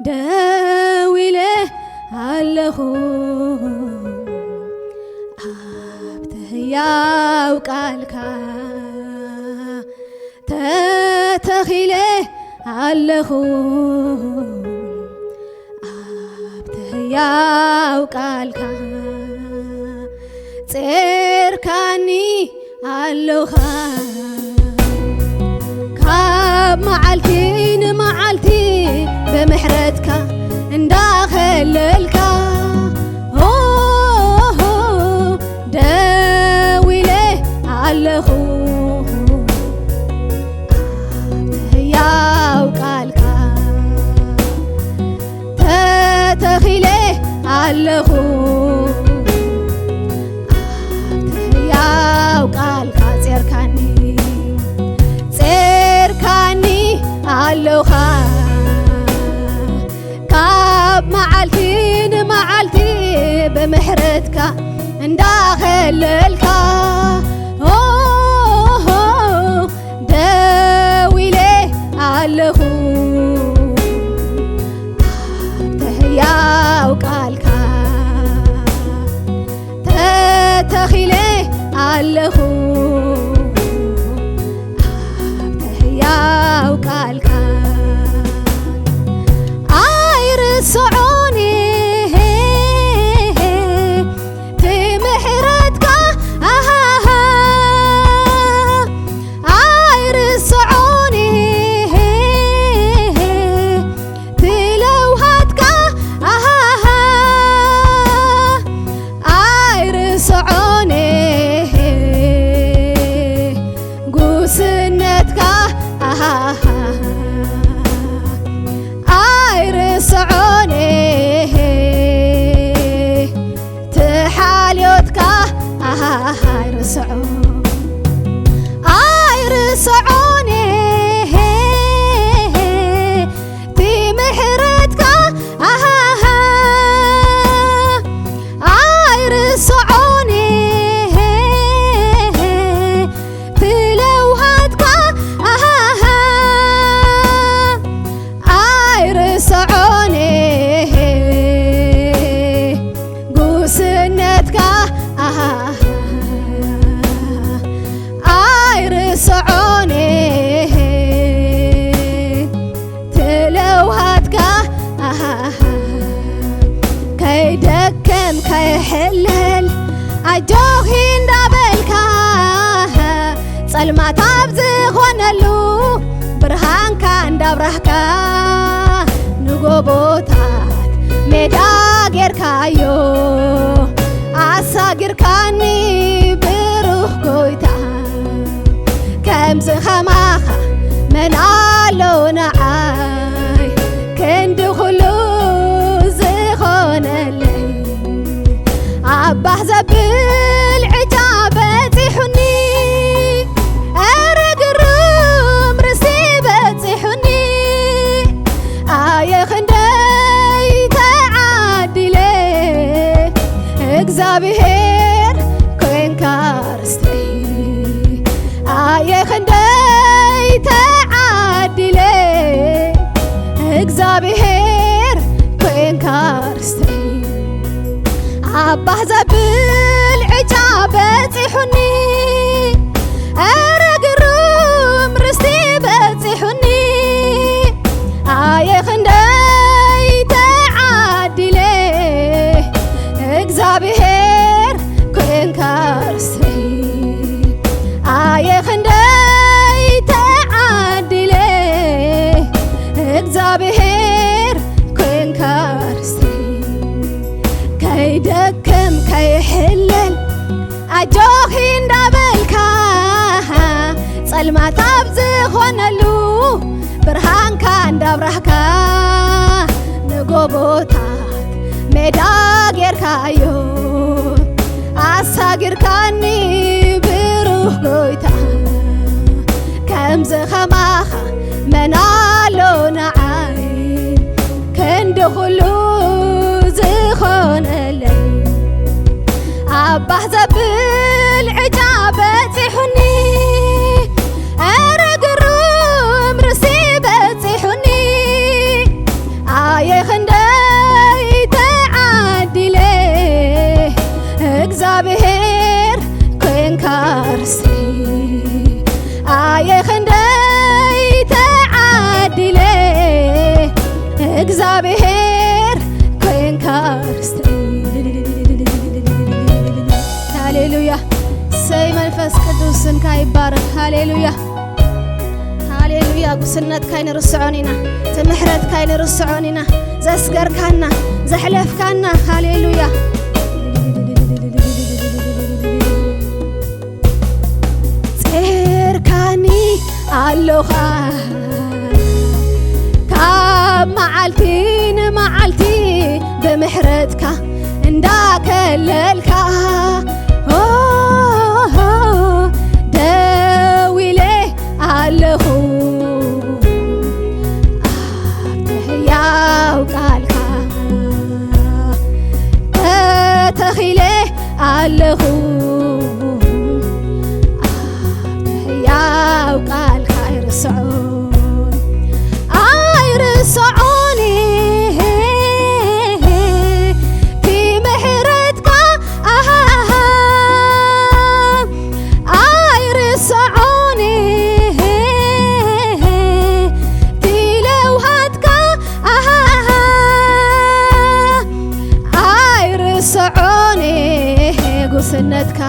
داويله አለሁ አብተህያው ቃልካ ተተኺለ አለሁ አብተህያው ቃልካ ጼርካኒ አለኻ ካብ መዓልቲ ንመዓልቲ ብምሕረትካ እንዳኸለልካ ደዊለ ኣለኹ አብተህያው ቃልካ ተተኺለ ኣለኹ አብተህያው ቃልካ ጼርካኒ ኣለኻ ካብ መዓልቲ ንመዓልቲ ብምሕረትካ እንዳኸለልካ ደዊለ ኣለኹ አብተህያው ቃልካ ተተኺለ ኣለኹ አብተህያው ቃልካ አይርስዑኒ ትምሕረትካ አይርስዑኒ ትለውሃትካ አይርስዑኒ ጉስነትካ አይርስዑኒ ትሓልዮትካ አይርስዑኒ ትምሕረትካ አይርስዑኒ ትለውሃትካ አይርስዑኒ ጉስነትካ አይርስዑኒ ትለውሃትካ ከይደከም ከይሕለል ኣጆኺ እንዳበልካ ጸልማት ኣብ ዝኾነሉ ብርሃንካ እንዳብራህካ ንጎቦታት ሜዳ ጌርካዮ ኣሳጊርካኒ ብሩህ ጎይታ ከምዚ ኸማኻ መን ኣሎ ንዓይ ክንዲ ኩሉ ዝኾነለይ ኣባህ ዘብል ዕጫ በፂሑኒ ኣረግሩም ርሲ በፂሑኒ ኣየ ክንደይ ተዓዲለ እግዚአብሔር ኮንካ ርስተይ ኣየ ክንደይ ተዓዲለ እግዚአብሔር ኮንካ ርስተይ ኣባህ ዘብል ዕጫ በፂሑኒ ኣረግሩም ርስቲ በፂሑኒ ኣየ ክንደይ ተዓዲለ እግዚአብሔር ኮንካ ርስተይ ኣየ ክንደይ ተዓዲለ እግዚአብሔር ኮንካ ርስተይ ከይደክም ከይሕለል ኣጆኺ እንዳበልካ ጸልማት ኣብ ዝኾነሉ ብርሃንካ እንዳብራህካ ንጎቦታት ሜዳ ጌርካዮ ኣሳጊርካኒ ብሩህ ጎይታ ከምዚ ኸማኻ መን ኣሎ ንዓይ ክንዲ ኩሉ ዝኾነለይ ኣባህ ዘብል ዕጫ በፂሑኒ ኣረግሩም ርሲ በፂሑኒ ኣየ እግዚአብሔር ኮንካ ርስተይ ሃሌሉያ ሰይ መንፈስ ቅዱስን ካይባረክ ሃሌሉያ ሃሌሉያ ጉስነት ካይን ርስዖኒና ትምሕረት ካይን ርስዖኒና ዘስገርካና ዘሕለፍካና ሃሌሉያ ጽርካኒ አሎኻ ካብ መዓልቲ ንመዓልቲ ብምሕረትካ እንዳከለልካ ደው ኢለ ኣለኹ ኣብቲ ሕያው ቃልካ ተተኺለ ኣለኹ ኣብቲ ሕያው ቃልካ ኣይርስዖን ብምሕረትካ ኣይርስዖን ብለውሃትካ ኣይርስዖን ጉስነትካ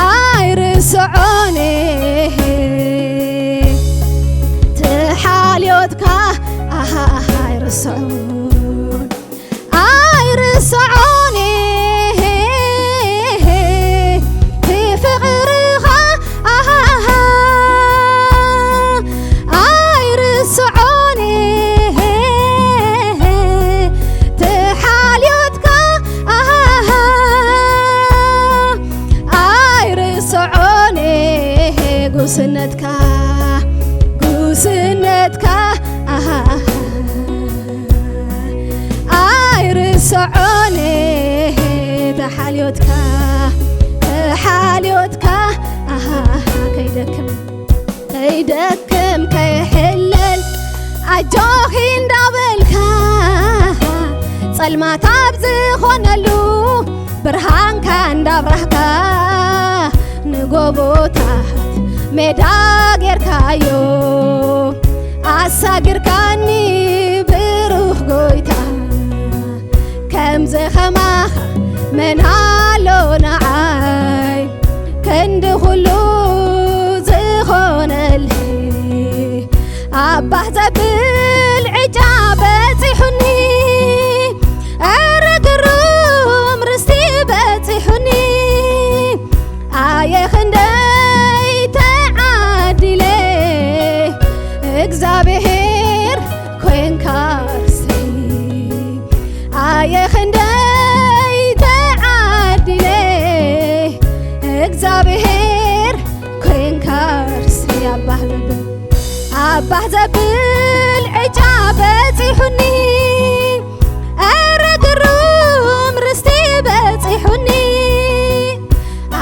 ኣይርስዖን ትሓልዮትካ ኣይርስዖን ኣይርስዖን ብፍቕርኻ ኣይርስዖን ትሓልዮትካ ኣይርስዖን ጉስነትካ ኣይርስዖን ተሓልዮትካ ከይደክም ከይሕለል ኣጆኺ እንዳበልካ ጸልማት ኣብ ዝኾነሉ ብርሃንካ እንዳብራህካ ንጎቦታት ሜዳ ጌርካዮ ኣሳጊርካኒ ብሩህ ጎይታ ከምዚ ኸማኻ መን ኣሎ ንዓይ ክንዲ ኩሉ ዝኾነልይ ኣባህ ዘብል ዕጫ በፂሑኒ ኣረ ግሩም ርስቲ በፂሑኒ ኣየ ክንደይ ተዓዲለ እግዚአብሔር ኮንካ ርስተይ ኣየ ክንደይ ተዓዲለ እግዚአብሔር ኮንካ ርስተይ ኣባህ ዘብል ዕጫ በፂሑኒ ኣረ ግሩም ርስቲ በፂሑኒ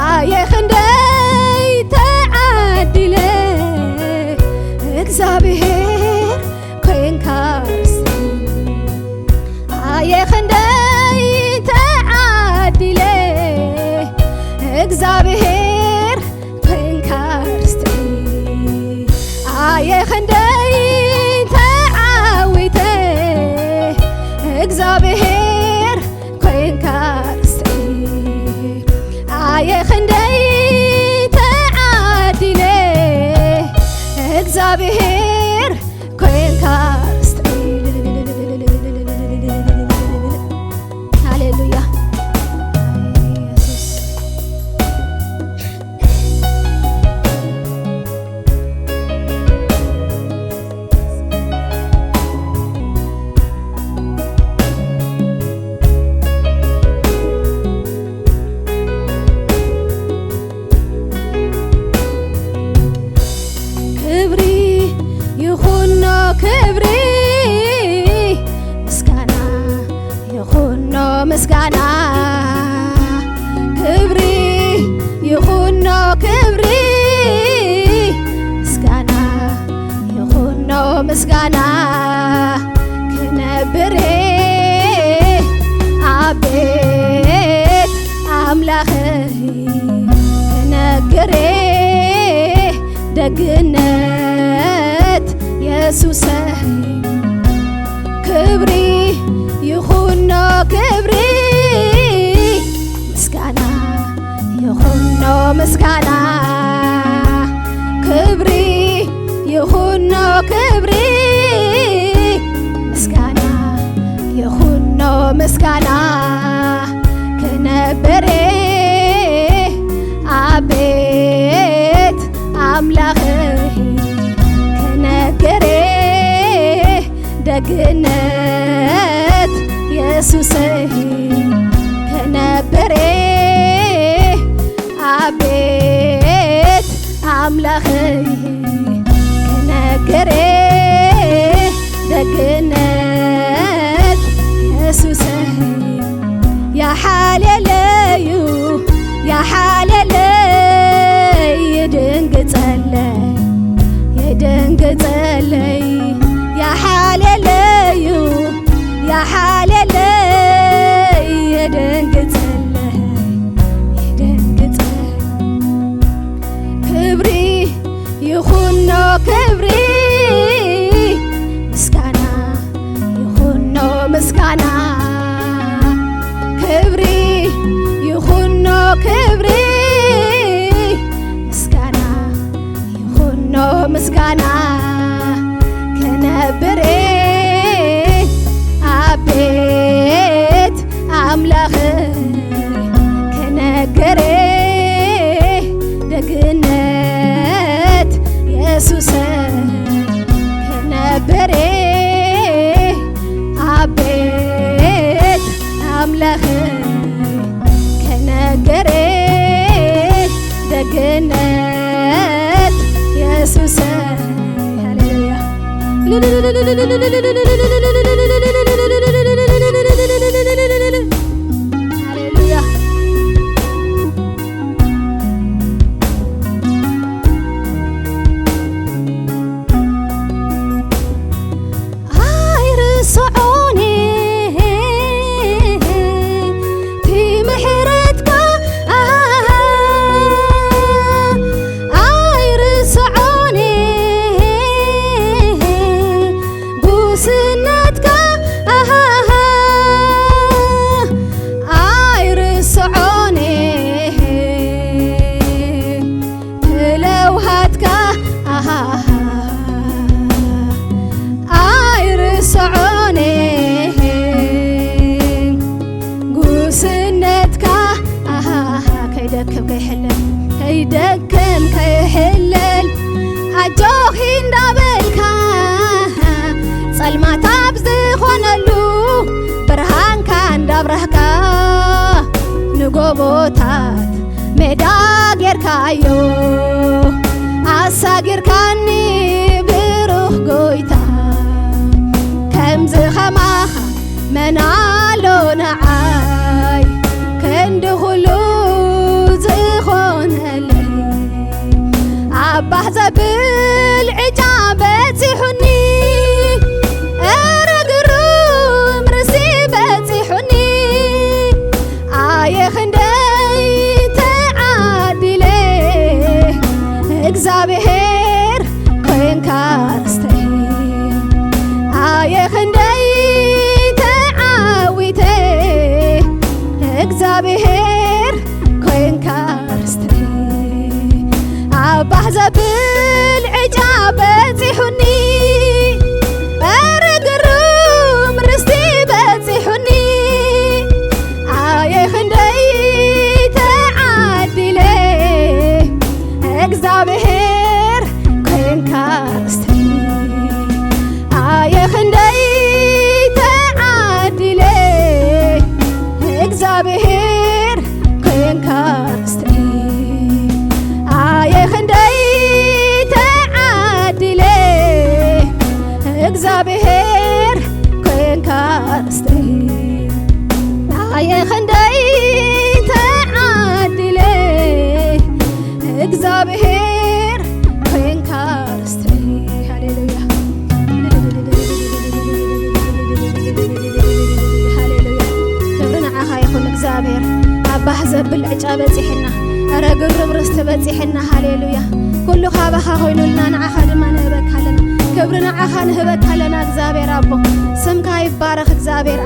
ኣየ ክንደይ ተዓዲለ እግዚአብሔር ኮንካ ርስተይ ኣየ ክንደይ ተዓዲለ እግዚአብሔር ኮንካ ርስተይ ኣየ ክንደይ ተዓዊተ እግዚአብሔር ኮንካ ርስተይ ኣየ ክንደይ ተዓዲለ እግዚአብሔር ኮንካ ርስተይ ሃሌሉያ ምስጋና ክብሪ ይኹኖ ክብሪ ምስጋና ይኹኖ ምስጋና ክነብር አቤት አምላኽ ክነግር ደግነት ኢየሱሰይ ክብሪ ይኹኖ ክብሪ ምስጋና ይኹኖ ምስጋና ክብሪ ይኹኖ ክብሪ ምስጋና ይኹኖ ምስጋና ከነበረ አቤት አምላኽህ ከነገረ ደግነት ኢየሱሰይ ከነበረ አቤት አምላኽህ ከነገረ ደግነት ኢየሱሰይ ያሓለለዩ ያሓለለይ የደንገጸለይ የደንገጸለይ ያሓለለዩ ያሓለለይ የደንገጸለይ የደንገጸለይ ክብሪ ይኹኖ ክብሪ ምስጋና ይኹኖ ምስጋና ክብሪ ይኹኖ ክብሪ ምስጋና ይኹኖ ምስጋና ከነበረ አቤት አምላኽህ ከነገረ ደግነት ኢየሱሰይ ከነበረ አቤት አምላኽህ ከነገረ ደግነት ኢየሱሰይ ሃሌሉያ ሃሌሉያ አይርስዖኒ ትምሕረትካ አይርስዖኒ ጉስነትካ አይርስዖኒ ትለውሃትካ አይርስዖኒ ጉስነትካ ከይደክም ከይሕለል ከይደክም ከይሕለል ኣጆኺ እንዳበልካ ጸልማት ኣብ ዝኾነሉ ብርሃንካ እንዳብረህካ ንጎቦታት ሜዳ ጌርካዮ ኣሳጊርካኒ ብሩህ ጎይታ ከምዝ ኸማኻ መናሎ ንዓይ ክንዲ ኩሉ ዝኾነለይ ኣባህ ዘብል ዕጫ በፂሑኒ ረግሩም ርእሲ በፂሑኒ ኣየ ክንደይ ተዓዲለ እግዚኣብሔር ኮንካ ርስተይ ኣየ ክንደይ ተዓዊተ እግዚኣብሔር ኮንካ ርስተይ ኣባህ ዘብል ዕጫ በፂሑኒ ረግሩም ርስቲ በፂሑኒ ኣየ ክንደይ ተዓዲለ እግዚኣብሔር ኮንካ ርስተይ ኣየ ክንደይ ተዓዲለ እግዚኣብሔር ኮንካ ርስተይ ኣየ ክንደይ ተዓዲለ እግዚኣብሔር ኮንካ ርስተይ ኣየ ክንደይ ተዓዲለ እግዚኣብሔር ኮንካ ርስተይ ሃሌሉያ ሃሌሉያ ክብሪ ንዓኻ ይኹን እግዚኣብሔር ኣባህ ዘብል ዕጫ በፂሕና ረግሩም ርስቲ በፂሕና ሃሌሉያ كل خابها خوينولنا نعها دما نهبك لنا كبرنا عها نهبك لنا እግዚአብሔር አቦ ስምካ ይባረክ እግዚአብሔር